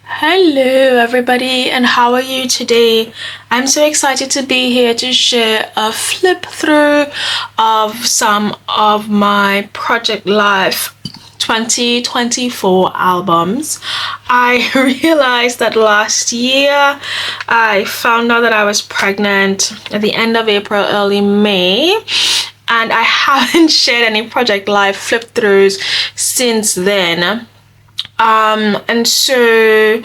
Hello, everybody, and how are you today? I'm so excited to be here to share a flip through of some of my Project Life 2024 albums. I realized that last year I found out that I was pregnant at the end of April, early May, and I haven't shared any Project Life flip throughs since then. And so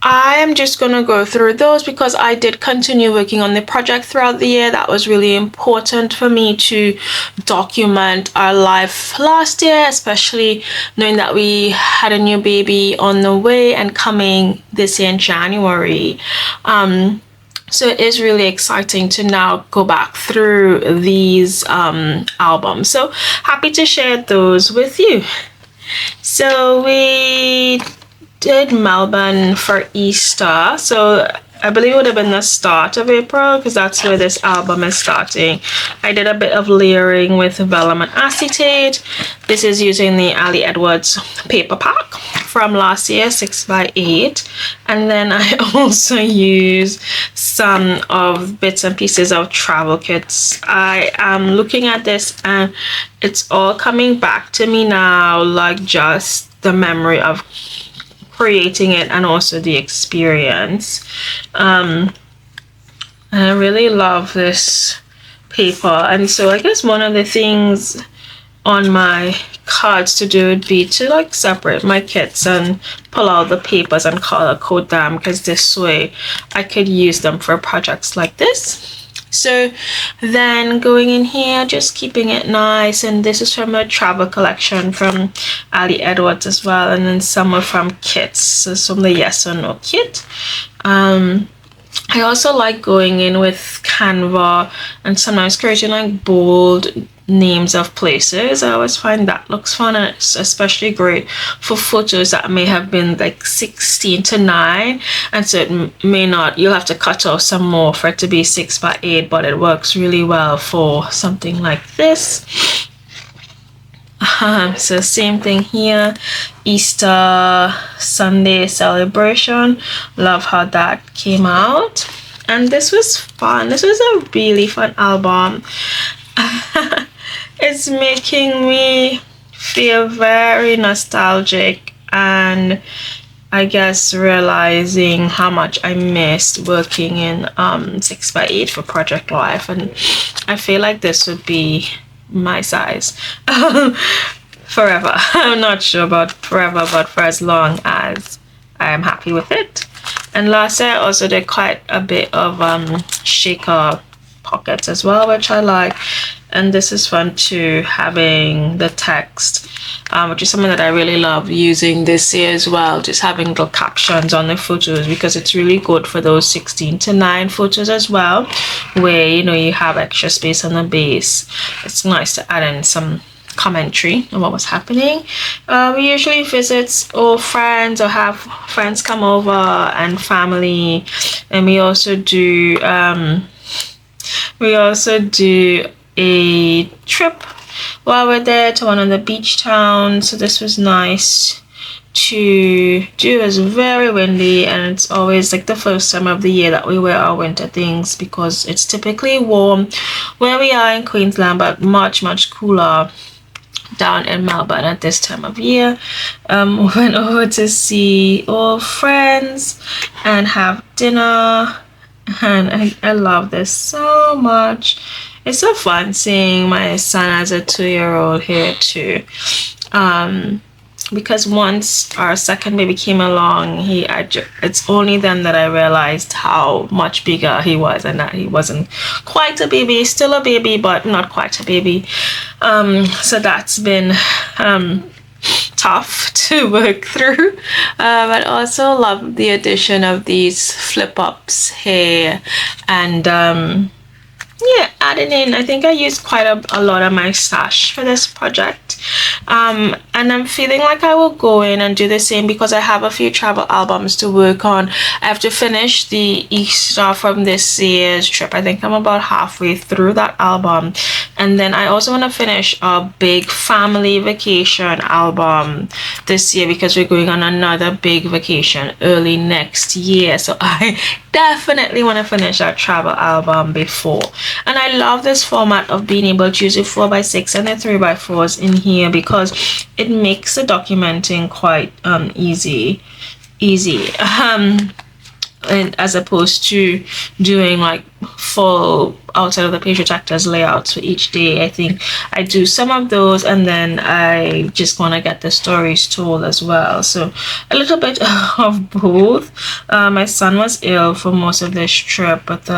I am just gonna go through those because I did continue working on the project throughout the year. That was really important for me to document our life last year, especially knowing that we had a new baby on the way and coming this year in January. So it is really exciting to now go back through these albums. So happy to share those with you. So we did Melbourne for Easter. So I believe it would have been the start of April because that's where this album is starting. I did a bit of layering with vellum and acetate. This is using the Ali Edwards paper pack from last year, 6x8. And then I also use some of bits and pieces of travel kits. I am looking at this and it's all coming back to me now, like just the memory of creating it and also the experience. And I really love this paper, and so I guess one of the things on my cards to do would be to like separate my kits and pull out the papers and color code them, because this way I could use them for projects like this. So then going in here, just keeping it nice, and this is from a travel collection from Ali Edwards as well, and then some are from kits, so some of the yes or no kit. I also like going in with Canva and sometimes creating like bold names of places. I always find that looks fun, and it's especially great for photos that may have been like 16:9, and so it may not, you'll have to cut off some more for it to be 6x8, but it works really well for something like this. So same thing here, Easter Sunday celebration. Love how that came out, and this was fun. This was a really fun album. It's making me feel very nostalgic, and I guess realizing how much I missed working in 6x8 for Project Life, and I feel like this would be my size forever. I'm not sure about forever, but for as long as I am happy with it. And last year I also did quite a bit of shaker pockets as well, which I like, and this is fun too, having the text, which is something that I really love using this year as well, just having little captions on the photos, because it's really good for those 16:9 photos as well, where you have extra space on the base. It's nice to add in some commentary on what was happening. We usually visit old friends or have friends come over and family, and we also do a trip while we're there to one of the beach towns. So this was nice to do. It was very windy, and it's always like the first time of the year that we wear our winter things, because it's typically warm where we are in Queensland, but much cooler down in Melbourne at this time of year. Went over to see old friends and have dinner, and I love this so much. It's so fun seeing my son as a 2-year-old here too, because once our second baby came along, it's only then that I realized how much bigger he was, and that he wasn't quite a baby, still a baby, but not quite a baby. So that's been tough to work through, but also love the addition of these flip ups here, and yeah, adding in, I think I used quite a lot of my stash for this project, and I'm feeling like I will go in and do the same because I have a few travel albums to work on. I have to finish the Easter from this year's trip. I think I'm about halfway through that album, and then I also want to finish a big family vacation album this year because we're going on another big vacation early next year, so I definitely want to finish our travel album before. And I love this format of being able to use a 4x6 and a 3x4s in here because it makes the documenting quite easy and as opposed to doing like full outside of the page retractors layouts for each day. I think I do some of those and then I just want to get the stories told as well, so a little bit of both. My son was ill for most of this trip with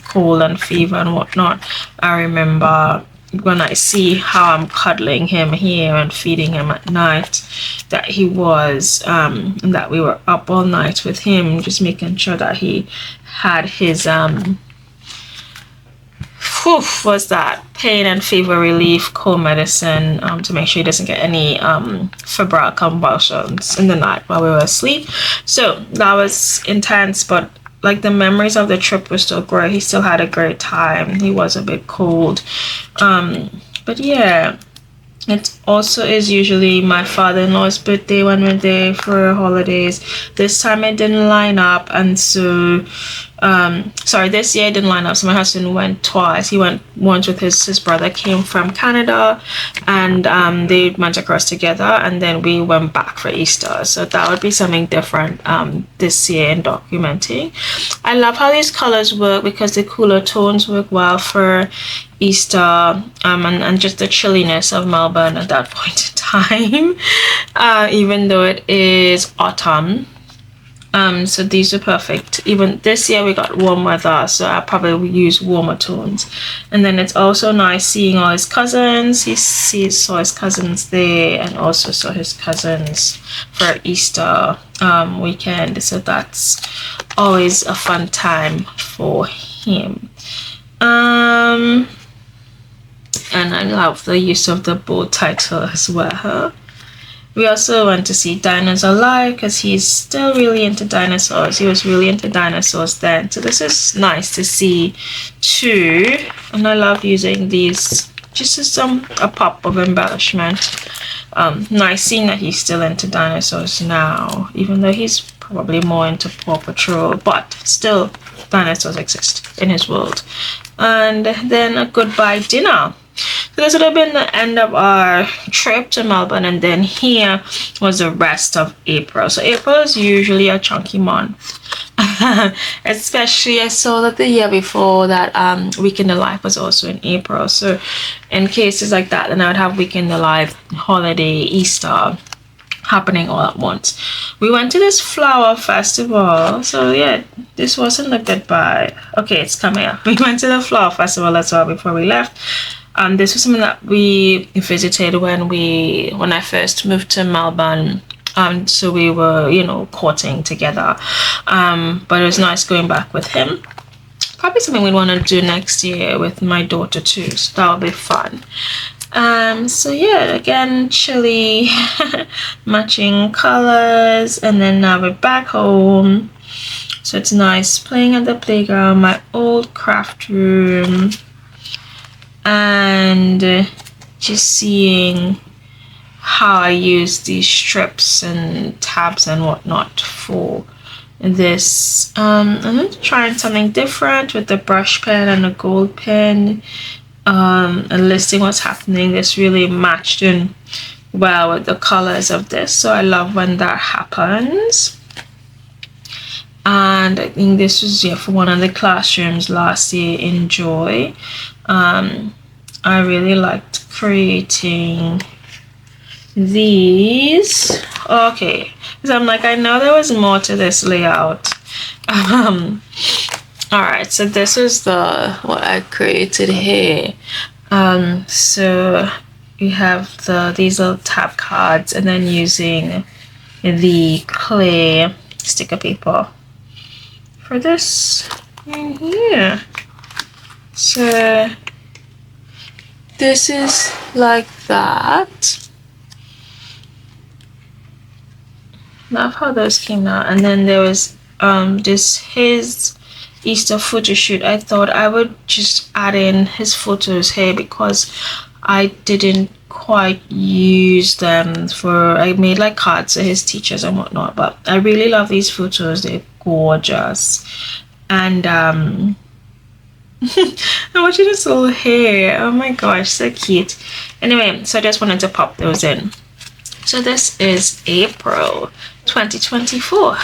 cold and fever and whatnot. I remember when I see how I'm cuddling him here and feeding him at night, that he was and that we were up all night with him just making sure that he had his was that pain and fever relief cold medicine to make sure he doesn't get any febrile convulsions in the night while we were asleep. So that was intense, but like the memories of the trip were still great. He still had a great time. He was a bit cold, but yeah, it also is usually my father-in-law's birthday when we're there for holidays. This time it didn't line up, and so sorry, this year it didn't line up, so my husband went twice. He went once with his brother came from Canada, and they went across together, and then we went back for Easter. So that would be something different this year in documenting. I love how these colors work because the cooler tones work well for Easter, and just the chilliness of Melbourne at that point in time, even though it is autumn. So these are perfect. Even this year we got warm weather, so I probably will use warmer tones. And then it's also nice seeing all his cousins. He saw his cousins there, and also saw his cousins for Easter weekend, so that's always a fun time for him. And I love the use of the bold title as well. We also went to see Diners Alive because he's still really into dinosaurs. He was really into dinosaurs then, so this is nice to see too. And I love using these just as a pop of embellishment. Nice seeing that he's still into dinosaurs now, even though he's probably more into Paw Patrol, but still dinosaurs exist in his world. And then a goodbye dinner. So this would have been the end of our trip to Melbourne, and then here was the rest of April. So April is usually a chunky month. Especially I saw that the year before that Weekend Alive was also in April. So in cases like that, then I would have Weekend Alive, holiday, Easter happening all at once. We went to this flower festival, so yeah, this wasn't a goodbye. Okay, it's coming up. We went to the flower festival as well before we left. This was something that we visited when I first moved to Melbourne. So we were, courting together. But it was nice going back with him. Probably something we'd want to do next year with my daughter too. So that would be fun. So yeah, again, chilly, matching colors, and then now we're back home. So it's nice playing at the playground, my old craft room, and just seeing how I use these strips and tabs and whatnot for this. I'm trying something different with the brush pen and the gold pen, and listing what's happening. This really matched in well with the colors of this, so I love when that happens. And I think this was for one of the classrooms last year in Joy. I really liked creating these. Okay, because I'm like, I know there was more to this layout. All right, so this is what I created here. So we have these little tab cards, and then using the clay sticker paper for this in here. So this is like that. Love how those came out. And then there was this his Easter photo shoot. I thought I would just add in his photos here because I didn't quite use them for, I made like cards for his teachers and whatnot, but I really love these photos. They're gorgeous. And I'm watching this little hair. Oh my gosh, so cute. Anyway, so I just wanted to pop those in. So this is April 2024.